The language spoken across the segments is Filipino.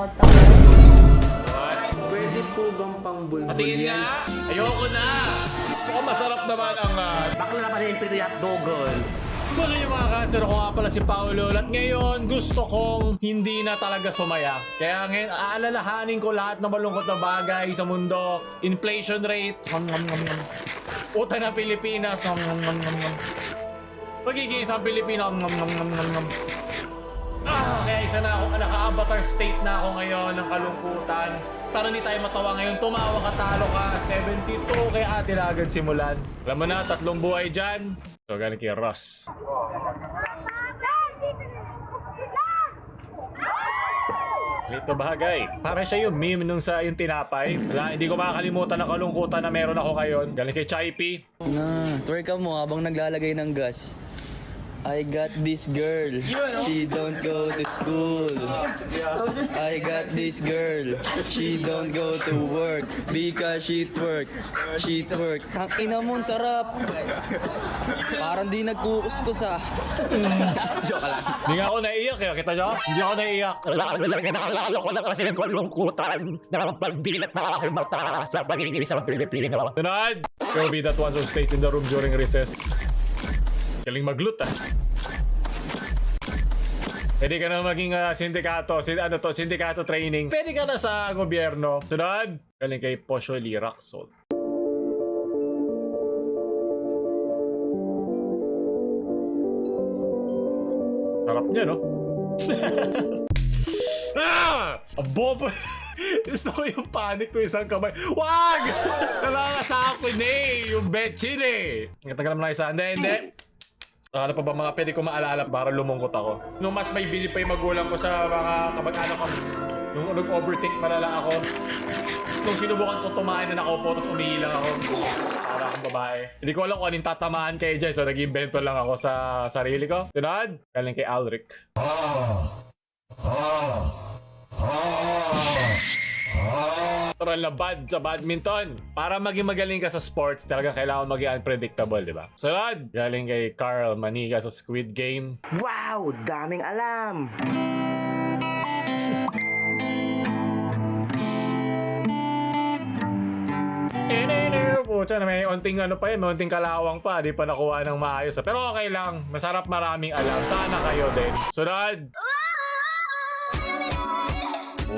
kota. Pwede po bang pangbulbul Patingin yan? nga! Ayoko na! Mukhang masarap naman ang... Bakla na pala yung Pinoy hotdogol. Gusto niyo mga cancer, ako nga pala si Paolo. At ngayon, gusto kong hindi na talaga sumaya. Kaya ngayon, aalalahanin ko lahat ng malungkot na bagay sa mundo. Inflation rate. Utang na Pilipinas. Magiging isang Pilipino. Kaya isa na ako, naka-avatar state na ako ngayon ng kalungkutan. Para hindi tayo matawa ngayon, tumawa ka, talo ka, 72, kaya atin na agad simulan. Alam mo na, 3 buhay dyan. So, galing kay Ross. Ito bagay. Para siya yung meme nung sa yung tinapay. Wala, hindi ko makakalimutan ang kalungkutan na meron ako ngayon. Galing kay Chaipi. Twerk ka mo habang naglalagay ng gas. I got this girl. She don't go to school. I got this girl. She don't go to work because she twerk. She twerk. Ang ina mo, sarap. Parang di nagkukuskus ah. Joke lang. Hindi nga ako naiiyak eh. Kita nyo? Hindi ako naiiyak. Nakalala ko lang kasi ng kalungkutan. Nakapagdilat na aking mata sa pagiging sa Pilipinas. Tunad! Kirby that once who stays in the room during recess. Galing maglut ah. Pwede ka na maging sindikato. Sindikato training. Pwede ka na sa gobyerno. Sunod. Galing kay Posho Liraxol. Sarap niya, no? Ah! Bobo! Gusto ko yung panic ko isang kamay. Wag! Nalala sa akin eh! Yung betchin eh! Nagtagal naman na isa. Hindi. Ano pa ba mga pwede ko maalala para lumungkot ako? Nung mas may bili pa yung magulang ko sa mga kamag-anak ko. Nung nag-overtake malala ako. Nung sinubukan ko tumain na nakaupo tapos umihilang ako. Para akong babae. Hindi ko alam kung anong tatamaan kayo dyan. So nag-invento lang ako sa sarili ko. Tunad? Galing kay Alric. Natural na bad sa badminton. Para maging magaling ka sa sports, talaga kailangan maging unpredictable, di ba? Sunod, galing kay Carl Maniga sa Squid Game. Wow! Daming alam! Pucha na may onting ano pa yun, may onting kalawang pa, di pa nakuha ng maayos. Pero okay lang, masarap, maraming alam. Sana kayo din. Sunod!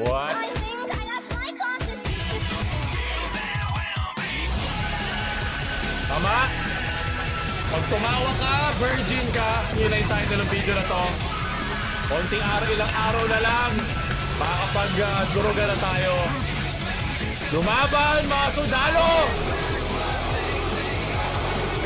What? Tama? Pag tumawa ka, virgin ka, yun na yung title ng video na to. Konting araw, ilang araw na lang, makakapag-duruga na tayo. Lumaban, mga sundalo!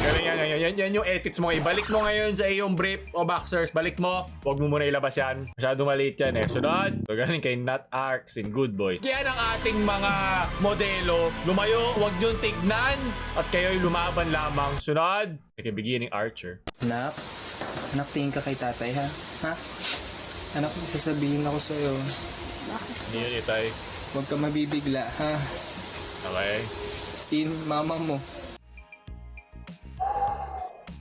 Galing yan yung edits mo. Ibalik mo ngayon sa iyong brief o boxers. Balik mo. Huwag mo muna ilabas yan. Masyado maliit yan eh. Sunod. So, galing kay Nat Arcs in Good Boys. Yan ang ating mga modelo. Lumayo, huwag niyong tignan. At kayo'y lumaban lamang. Sunod. Kay beginning Archer. Anak, tingin ka kay tatay ha? Ha? Anak, sasabihin ako sa'yo. Hindi yun itay. Huwag ka mabibigla ha? Okay. Mama mo.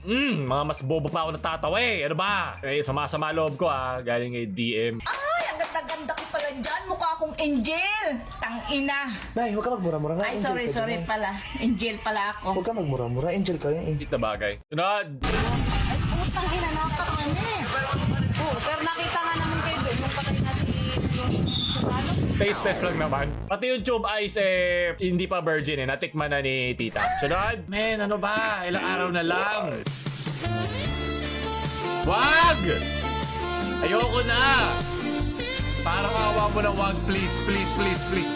Mga mas bobo pa ako natatawa eh. Ano ba? Eh, sama-sama loob ko ah. Galing kay DM. Ay, ang ganda-ganda ko pala dyan. Mukha akong angel. Tangina. Nay, huwag ka magmura-mura nga. Ay, Angel sorry, ka sorry dyan, Nay. pala. Angel pala ako. Huwag ka magmura-mura. Angel ka yan. Hindi na bagay. Sunod. Ay, putang ina, napakami. Oo, pero nakita nga naman kayo doon. Yung patay na si... Ano? Taste test lang naman. Pati yung tube ice eh, hindi pa virgin eh. Natikman na ni tita. Sunod. Men, ano ba? Ilang araw na lang. Wag! Ayoko na! Parang awa mo ng wag. Please, please, please, please.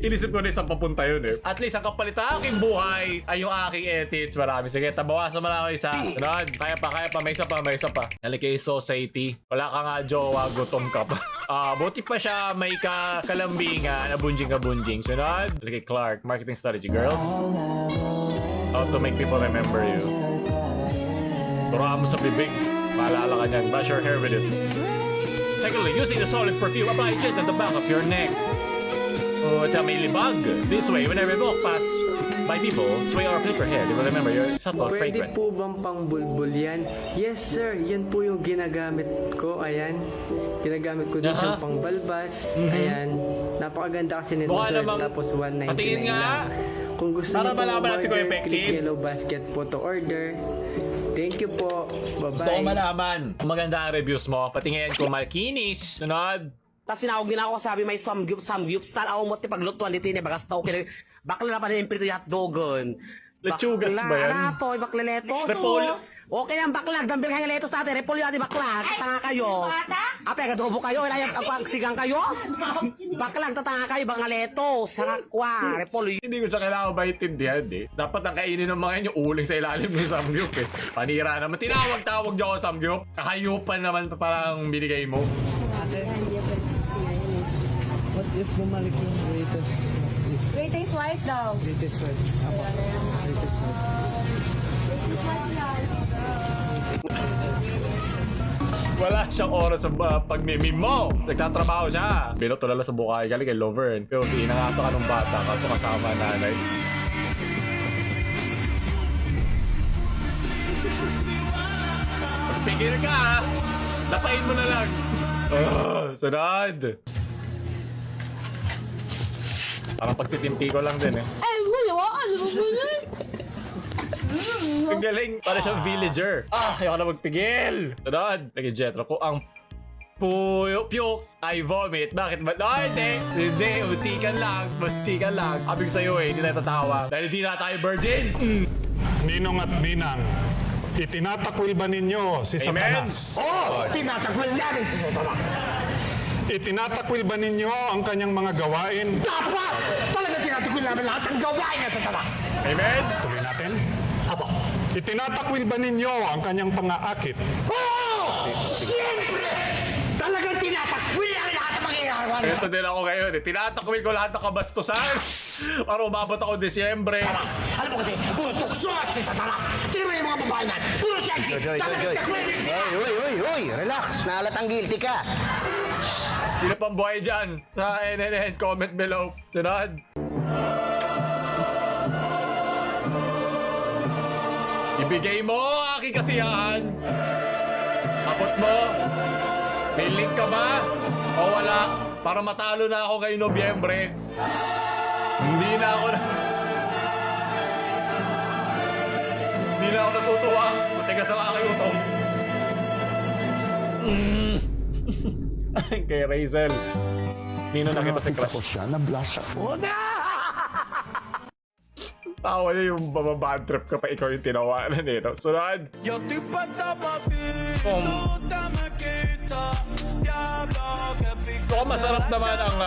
Inisip ko na isang papunta yun eh. At least ang kapalit ng aking buhay ay yung aking edits. Marami. Sige, tabawasan mo lang ako isa. Sunod. Kaya pa. May isa pa. Nalikay society. Wala ka nga jowa, gutom ka pa. Buti pa siya may kalambingan. Abunjing. Sunod. Nalikay Clark. Marketing strategy, girls. How to make people remember you. Turuan mo sa bibig. Maalala ka niyan. Brush your hair with it. Secondly, using the solid perfume, apply it at the back of your neck. Oh, at may libag. This way, whenever you walk past by people, sway or flip your head. You will remember your subtle Pwede fragrance. po bang pangbulbul yan? Yes sir, yan po yung ginagamit ko. Ayan. Ginagamit ko din Aha. siyang pangbalbas. Ayan. Napakaganda kasi nito Mukha sir. namang- Tapos 199 Patingin nga. lang. Kung gusto Para niyo po malaman natin kung order, effective. click yellow basket po to order. Thank you po. Gusto ko Bye-bye. malaman kung maganda ang reviews mo. Patingin kung makinis. Sunod. Tapos sinawag din ako, sabi may samgyup, sal ako mo ti paglutuan dito ni bagas tao kini. Bakla na pa rin pirito hotdogon. Lechugas ba yan? Bakla to, bakla letos. Repolyo. Okay lang bakla, dambil kang letos natin. Repolyo natin bakla. Tanga kayo. Ape, kadubo kayo. Wala yung pagsigang kayo. Bakla, tatanga kayo. Bang letos. Saka kwa, repolyo. Hindi ko siya kailangan maintindihan eh. Dapat ang kainin ng mga yun yung uling sa ilalim ng samgyup eh. Panira naman. Tinawag-tawag niyo ako samgyup. Kakayupan naman pa parang binigay mo. What if bumalik yung greatest? Greatest wife daw. Greatest what? Apa? Greatest what? Wala siyang oras sa pagmimim mo. Nagtatrabaho siya. Pero tulala sa bukay. Galing kay Lovern. Pero pinangasa ka ng bata. Kaso kasama ang nanay. Pagpigil ka ha. Dapain mo na lang. Sunod. Parang pagtitimpi ko lang din eh. Ay, wala. Ano ba yun? Ang galing. Para siyang villager. Ayoko na magpigil. Sunod. Lagi Jetro ko ang puke ay vomit. Bakit ba? No, hindi. Hindi. Utikan lang. Utikan lang. Abig sa'yo eh. Hindi tayo tatawa. Dahil hindi na tayo virgin. Ninong at Ninang, itinatakwil ba ninyo si Amen. Satanas? Tinatagwil namin si Satanas. Itinatakwil ba ninyo ang kanyang mga gawain? Dapat! Talaga tinatagwil namin lahat ang gawain ng Satanas. Amen. Tuloy natin. Apo. Itinatakwil ba ninyo ang kanyang pang-aakit? Oh! Siyempre! Talagang tinatakwil namin lahat ang mga ginagawa ng Ito din ako ngayon eh. Tinatakwil ko lahat ng kabastusan. Para umabot ako Desyembre. Satanas. Alam mo kasi, puro tuksuat si Satanas. Sino ba yung mga babae na? Puro sexy. Talagang takwil din sila. Uy, relax. Nahalatang guilty ka. Sino pang buhay dyan? Sa NNN, comment below. Sunod. Ibigay mo ang aking kasiyahan. Abot mo. May link ka ba? O wala? Para matalo na ako ngayong Nobyembre. Hindi na ako Hindi na ako natutuwa. Matigas ang aking utong. Kay Razel. Nino nakita si Crush. siya, na-blush ako. Tawa niya yung bababad trip ka pa ikaw yung tinawanan eh. No? Sunod. So, masarap naman ang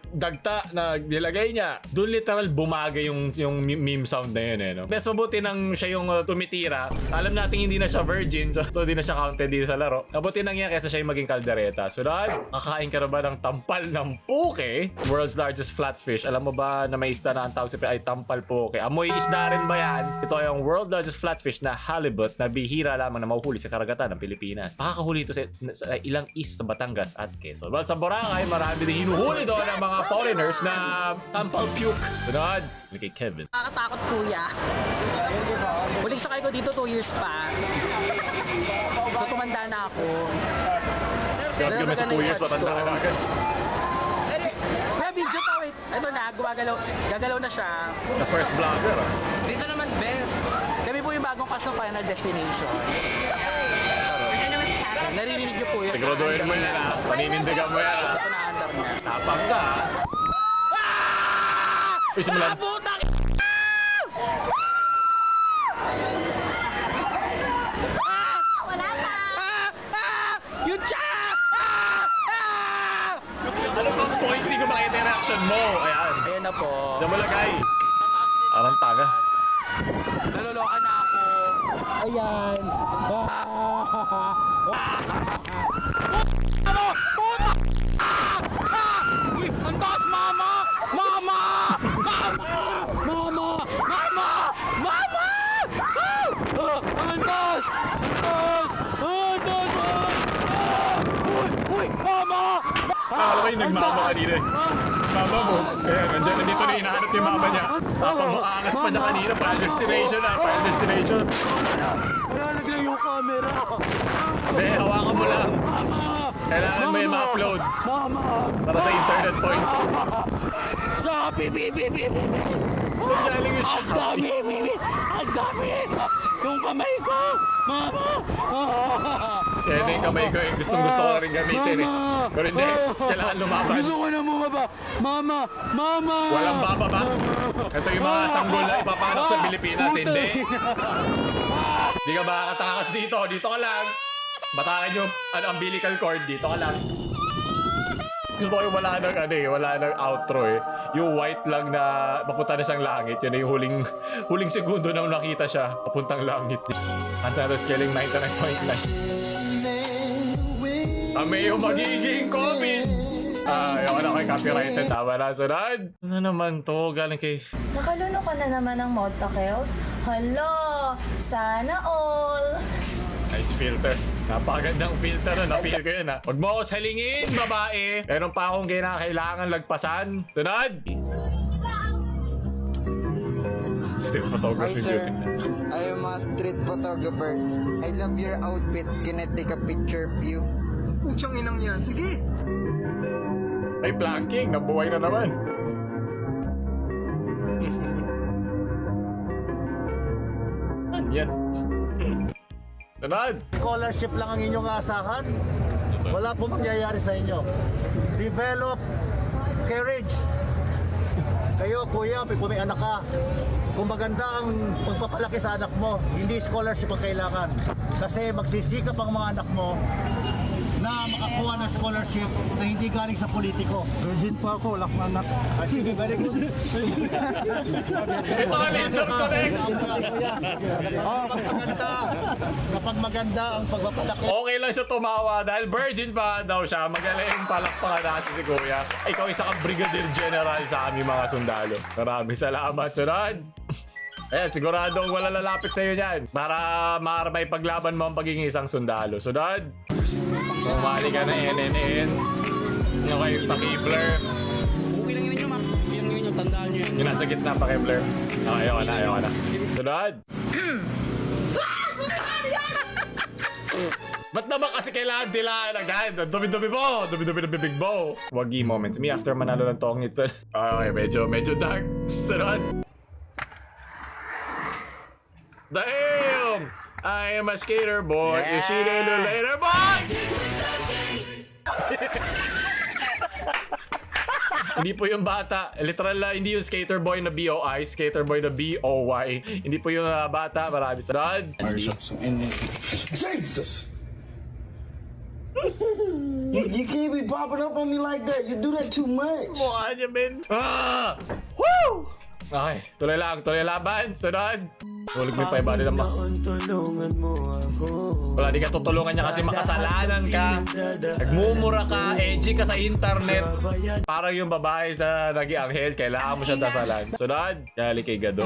dagta na nilagay niya. Doon literal bumagay yung meme sound na yun eh. No? Mas mabuti nang siya yung tumitira. Alam natin hindi na siya virgin. So hindi na siya counted dito sa laro. Mabuti nang yan kaysa siya yung maging kaldereta. Sunod. Kakain ka na ba ng tampal ng puke? World's largest flatfish. Alam mo ba na may isda na ang tawag sa ay tampal puke? Amoy isda rin ba yan? Ito ay ang world largest flatfish na halibut na bihira lamang na mahuhuli sa karagatan ng Pilipinas. Makakahuli ito sa ilang isa sa Batangas at Quezon. Well, sa Boracay, marami din hinuhuli doon ng mga foreigners na tampal puke. Sunod. Kay Kevin. Nakakatakot kuya. Huling sakay ko dito 2 years pa. So tumanda na ako. Grabe naman sa 2 years, matanda ka na agad. Kuya, video pa, wait. Ito na, gumagalaw. Gagalaw na siya. The first vlogger, ah. Dito naman, Ben. Kami po yung bagong cast ng Final Destination. Naririnig niyo po yun. Tigrodoin mo yan, ah. Paninindigan mo yan, ah. Ito na under niya. Tapang ka, ah. Uy, simulan. Wala pa! Yun siya! Ano bang point? Hindi ko makita yung reaction mo. Ayan. Ayan na po. Diyan mo lagay. Arang taga. Naloloka na ako. Ayan. Uy, ang taas, mama! Mama! Mama! Mama! Mama! Mama! Ang taas! Ang taas! Uy! Uy! Mama! Akala ko yung nagmama kanina eh. mama mo. Ayan, nandito na hinahanap yung mama niya. Tapang maangas pa niya kanina. Final destination na. Final destination. Nalag lang yung camera. Hindi, hawakan mo lang. Kailangan mo yung ma-upload. Para sa internet points. Ang galing yung Shopee. Ang dami! Yung kamay ko! Mama! Kaya na yung kamay ko eh. Gustong-gusto ko na rin gamitin eh. Pero hindi, kailangan lumaban. Gusto ko na bumaba! Mama! Mama! Walang bababa. Ito yung mga sanggol na ipapanak sa Pilipinas. Hindi. Hindi ka makakatakas dito. Dito ka lang. Batakan yung umbilical cord. Dito ka lang. Gusto ko yung wala nang outro eh. Yung white lang na papunta na siyang langit. Yun na yung huling segundo na nakita siya. Papuntang langit. Answer scaling 99.9. Kami yung magiging COVID! Ayoko na kay copyrighted. Tama na. Sunod. Ano naman to? Galing kay... Nakaluno ka na naman ng Motakels? Hala! Sana all! Nice filter. Napakagandang filter na. Na-feel ko yun ha. Huwag mo ako salingin, babae. Meron pa akong kailangan lagpasan. Tunod! Still photography music na. I am a street photographer. I love your outfit. Can I take a picture of you? Putsang inang yan. Sige! Ay, planking. Nabuhay na naman. Ano yan? Tunod! Scholarship lang ang inyong aasahan. Wala po mangyayari sa inyo. Develop courage. Kayo, kuya, kung may anak ka, kung maganda ang pagpapalaki sa anak mo, hindi scholarship ang kailangan. Kasi magsisikap ang mga anak mo na makakuha ng scholarship na hindi galing sa politiko. Virgin pa ako, wala akong anak. Sige, very good. Ito ang interconnects! Kapag maganda ang pagpapalaki. Okay lang siya tumawa dahil virgin pa daw siya. Magaling palakpakan natin si Kuya. Ikaw isa kang brigadier general sa aming mga sundalo. Maraming salamat. Sunod! Ayan, siguradong wala lalapit sa'yo dyan. Para may paglaban mo ang pagiging isang sundalo. Sunod! Pumali ka na NNN. Yung kayo pa-Kibler. Okay lang yun ma'am. Yun yung tandaan nyo yan. Yung nasa gitna pa-Kibler. Ayoko na. Sunod! Ba't naman kasi kailangan dilaan agad? Ang dumi-dumi mo! Dumi-dumi ng bibig mo! Wagi moments. Me after manalo ng tongits. Okay, medyo dark. Sunod! Damn! I am a skater boy. You see you later, boy! Hindi po yung bata. Literal na, hindi yung skater boy na B-O-I. Skater boy na B-O-Y. Hindi po yung bata. Marami sa rod. Jesus! You can't be popping up on me like that. You do that too much. Mukha niya, men. Woo! Okay, tuloy laban. Sunod. Ulit mo pa iba din naman. Wala, di ka tutulungan niya kasi makasalanan ka. Nagmumura ka, edgy ka sa internet. Parang yung babae na nag-i-anghel, kailangan mo siya dasalan. Sunod, gali kay Gado.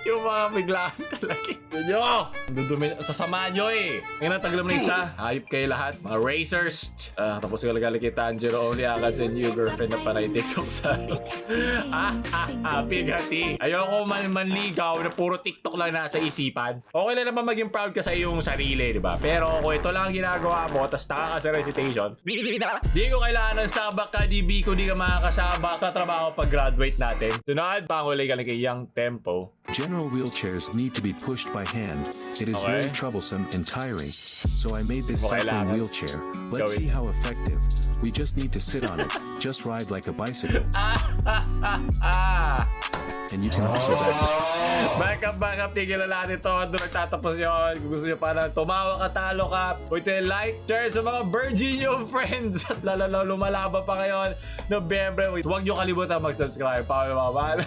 Yung mga biglaan talaga. Nyo! Dudumi, sasama nyo eh. Ngayon nataglam na isa. Hayop kayo lahat. Mga racers. Tapos gali kay Tanjiro. Only I can send you girlfriend na panay TikTok sa Pigati. Ayoko manligaw na puro TikTok lang nasa isipan. Okay lang naman maging proud ka sa iyong sarili, di ba? Pero kung ito lang ang ginagawa mo, tas taka ka sa recitation, di ko kailangan ng sabak ka, DB ko di ka makakasabak sa trabaho pag-graduate natin. Sunod, panguli galing kay Young Tempo. General wheelchairs need to be pushed by hand. It is very troublesome and tiring. So I made this cycling wheelchair. Let's see how effective. We just need to sit on it. Just ride like a bicycle. And you can also back up. Tigil na natin ito. Doon nagtatapos yun. Kung gusto nyo para tumawa ka, talo ka, huwag tayo like, share sa mga virgin yung friends. At lalalaw lumalaban pa ngayon Nobyembre. Huwag nyo kalimutan mag-subscribe. Paalam.